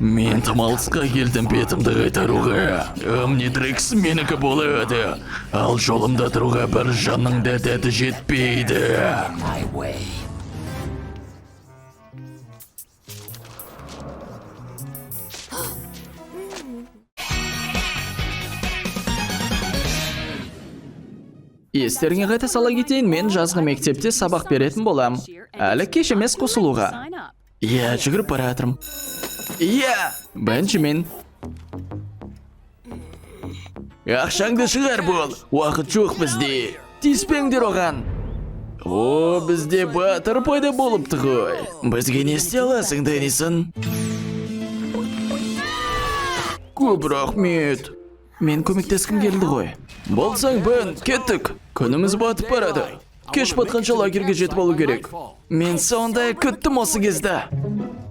Мен тым алысқа келдім бетімді қайтаруға. Омнитрикс менікі болады. Ал жолымда тұруға бір жанның да дәті жетпейді. Естеріңе қайта сала кетейін, мен жазғы мектепте сабақ беретін болам. Әлі кеш емес қосылуға. Иә, жүгіріп бара жатырмын. Иә, Бенджамин. Ақшаңды шығар бол, уақыт жоқ бізде. Тиіспеңдер оған. О, бізде батыр пайда болыпты ғой. Бізге не істей аласың, Деннисон? Көп рахмет. Мен көмектескім келді ғой. Болсаң, Бен, кеттік. Күніміз батып барады. Кеш батқанша лагерге жетіп алу керек. Мен сондай күттім осы кезде.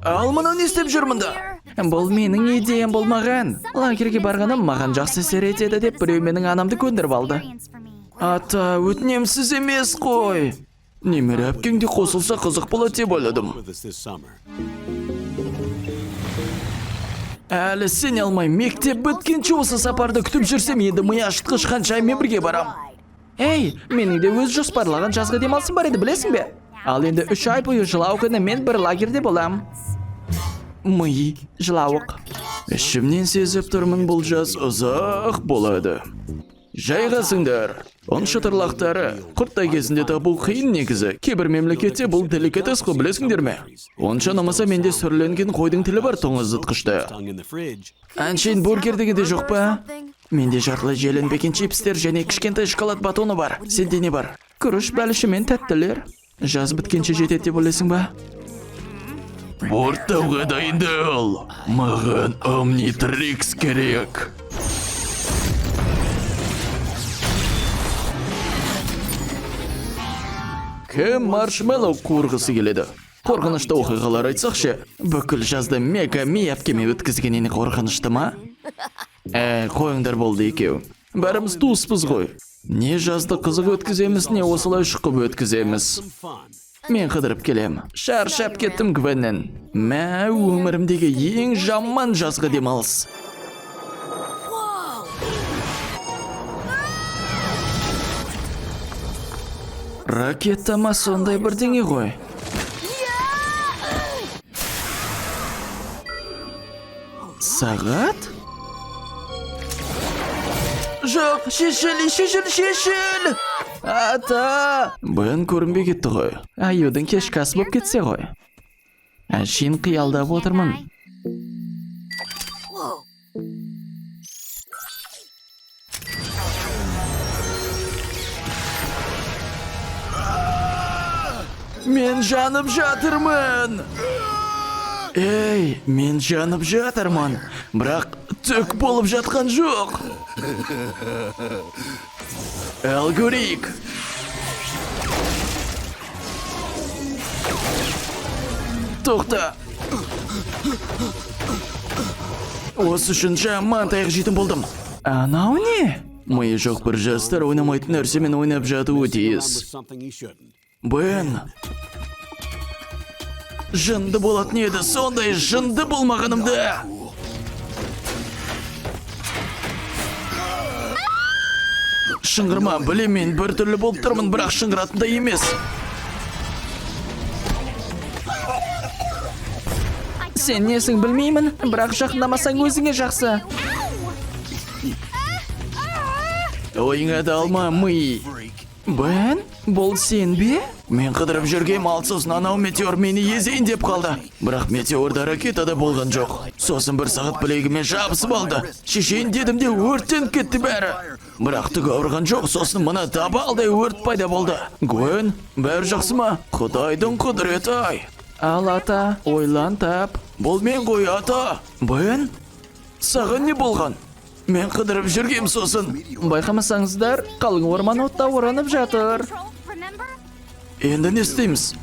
Ал мұны не істеп жүр мұнда? Бұл менің идеям болмаған. Лагерге барғаным маған жақсы әсер етеді деп біреу менің анамды көндіріп алды. Ата, өтінемсіз емес қой. Немере әпкеңде қосылса қызық болады деп ойладым. Әлі сене алмай, мектеп біткенше осы сапарды күтіп жүрсем, енді ми ашытқыш ханшайыммен бірге барам. Ей, менің де өз жоспарлаған жазғы демалысым бар еді, білесің бе? Ал енді 3 ай бойы жылауық күні мен бір лагерде болам. Ми, жылауық. Ішімнен сезіп тұрмын, бұл жаз ұзақ болады. Жайғасыңдар. Он шытырлақтары құрттай кезінде табу қиын негізі. Кейбір мемлекетте бұл деликатес қой, білесіңдер ме? Онша намаса менде сүрленген қойдың тілі бар тоңазытқышта. Әншейін бургер дегенде жоқ па? Менде жартылай желенбеген чипстер және кішкентай шоколад батоны бар. Сенде не бар? Күріш бәліші мен тәттілер. Жаз біткенше жетеді деп ойлайсың ба? Борттауға дайындал. Маған Омнитрикс керек. Кім маршмеллоу қуырғысы келеді? Қорқынышты оқиғалар айтсақшы, бүкіл жазды мега ми әпкеме өткізгенені қорқынышты ма? Қойыңдар болды екеу. Бәріміз туыспыз ғой. Не жазды қызық өткіземіз, не осылай шықып өткіземіз. Мен қыдырып келем. Шаршап кеттім Гвеннен. Мә, өмірімдегі ең жаман жазғы демалыс. Ракета ма сондай бірдеңе ғой. Сағат? Жоқ, шешіл! Ата! Бен көрінбей кетті ғой. Аюдың кешкі асы болып кетсе ғой. Әшейін қиялдап отырмын. Мен жанып жатырмын. Ей, мен жанып жатырмын. Бірақ түк болып жатқан жоқ. Ал көрейік. Тоқта. Осы үшін жаман таяқ жейтін болдым. Анау не? Миы жоқ бір жастар ойнамайтын нәрсемен ойнап жатуы тиіс. Бен. Жынды болатын еді, сондай жынды болмағанымды. Шыңғырма, білемен бір түрлі болып тұрмын, бірақ шыңғыратындай емес. Сен несің білмеймін, бірақ жақындамасаң өзіңе жақсы. Ойыңа да алма, ми. Бен, бұл сен бе? Мен қыдырып жүргем, ал сосын анау метеор мені езейін деп қалды. Бірақ метеорда ракетада болған жоқ. Сосын бір сағат білегіме жабысып алды. Шешейін дедім де өрттен кетті бәрі. Бірақ түк ауырған жоқ, сосын мына табалдай өрт пайда болды. Гвен, бәрі жақсы ма? Құдайдың құдіреті ай. Ал ата, ойлан тап. Бұл мен ғой ата. Бен, саған не болған? Мен қыдырып жүргем сосын. Байқамасаңыздар, қалың орман отта оранып жатыр. Енді не істейміз?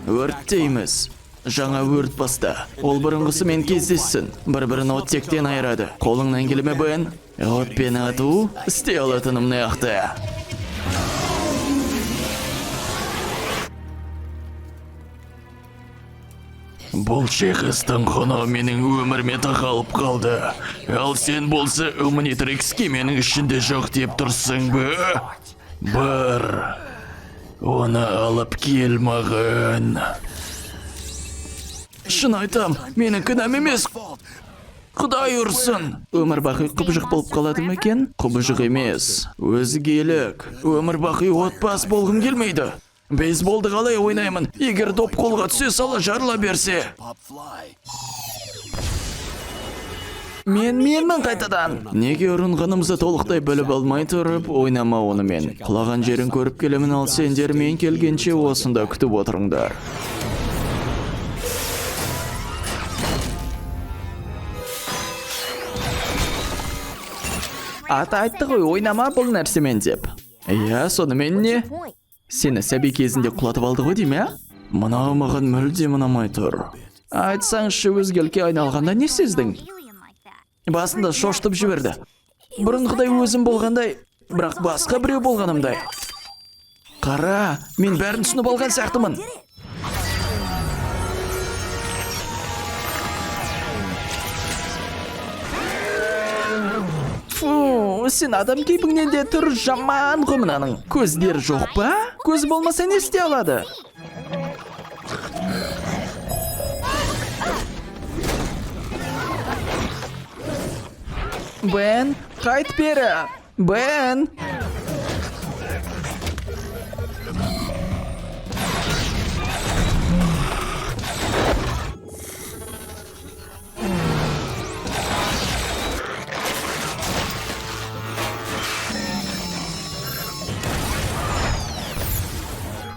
Өрттейміз. Жаңа өрт баста. Ол бұрынғысы мен кездессін. Бір-бірін оттектен айырады. Қолыңнан келіме Бен? Отпен ату, істей алатыным не ақты. Бұл шекістің құны менің өміріме тақалып қалды. Ал сен болса Omnitrix'ке менің ішінде жоқ деп тұрсың бі? Бір. Оны алып кел маған. Шын айтам, менің күнәм емес. Құдай ұрсын. Өмір бақи құбыжық болып қалады ма екен? Құбыжық емес, өзгелік. Өмір бақи отбасы болғым келмейді. Бейсболды қалай ойнаймын? Егер доп қолға түсе сала жарыла берсе. Менмін қайтадан. Неге ұрынғанымызды толықтай біліп алмай тұрып, ойнама онымен. Құлаған жерін көріп келемін, ал сендер мен келгенше осында күтіп отырыңдар. Ата айтты ғой, ойнама бұл нәрсемен деп. Иә, сонымен не? Сені сәби кезінде құлатып алды ғой дейме? Мынау маған мүлде ұнамай тұр. Айтсаңшы, өзгелікке айналғанда не сездің? Басында шошытып жіберді. Бұрынғыдай өзім болғандай, бірақ басқа біреу болғанымдай. Қара, мен бәрін түсініп алған сияқтымын. Фу, сен адам кейпіңнен де түр жаман ғой мынаның. Көздері жоқ па? Көз болмаса не істей алады? Бен, қайт бері. Бен.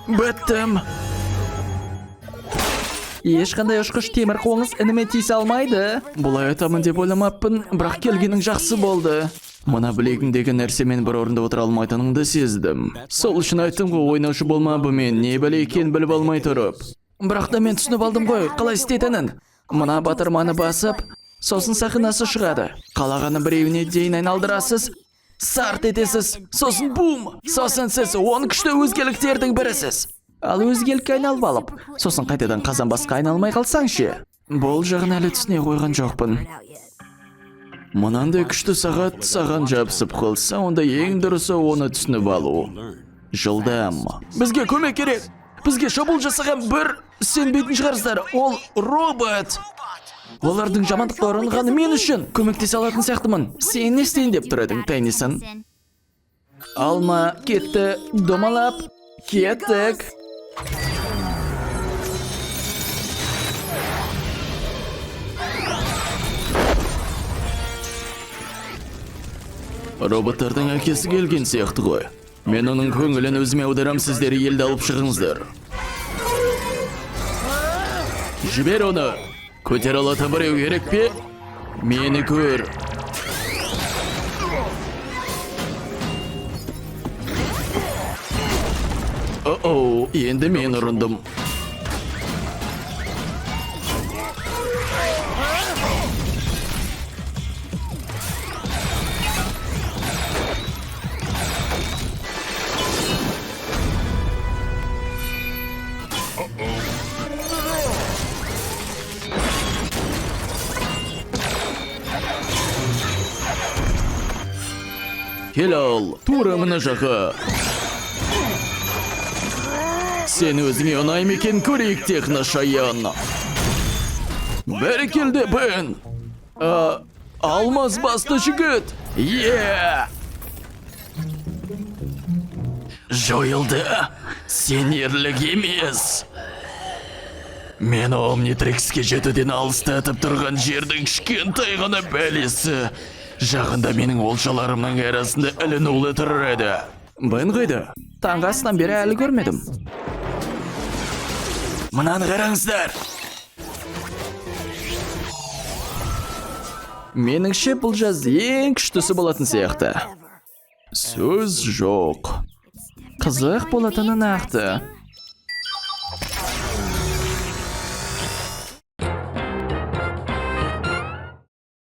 Біттім. Ешқандай ұшқыш темір қоңыз ініме тиісе алмайды. Бұлай айтамын деп ойламаппын, бірақ келгенің жақсы болды. Мына білегіңдегі нәрсемен бір орында отыра алмайтыныңды сездім. Сол үшін айттым ғой, ойнаушы болма, бұл мен не бәле екенін біліп алмай тұрып. Бірақ та мен түсініп алдым ғой, қалай істейтінін. Мына батырманы басып, сосын сақинасы шығады. Қалағаны біреуіне дейін айналдырасыз, сарт етесіз, сосын бум! Сосын сіз 10 күшті өзгеліктердің бірісіз. Ал өзгелікке айналып алып, сосын қайтадан қазан басқа айналмай қалсаң ше. Бұл жағын әлі түсіне қойған жоқпын. Мынандай күшті сағат саған жабысып қалса, онда ең дұрысы оны түсініп алу. Жылдам. Бізге көмек керек. Бізге шабуыл жасаған бір сенбейтін шығарсыздар. Ол робот. Олардың жамандықтарын ғаны мен үшін көмектесе алатын сияқтымын. Сен не істейін деп тұр едің, Теннисон? Алма кетті, домалап, кеттік. Роботтардың әкесі келген сияқты ғой. Мен оның көңілін өзіме аударам, сіздер елді алып шығыңыздар. Жібер оны. Көтер алатын біреу керек пе? Мені көр. О-оу, енді мен ұрындым. Кел ал, тура мына жаққа. Сен өзіңе ұнайм екен, көрейік техно шаян. Бәрекелді, Бен. Алмаз басты жігіт. Жойылды. Сен ерлік емес. Мен Omnitrix'ке жетуден алыстатып тұрған жердің кішкентай ғана бәлесі. Жақында менің олшаларымның арасында ілінулі тұрыр еді. Бен қайда? Таңғы астан бері әлі көрмедім. Мынаны қараңыздар. Меніңше бұл жаз ең күштісі болатын сияқты. Сөз жоқ. Қызық болатыны нақты.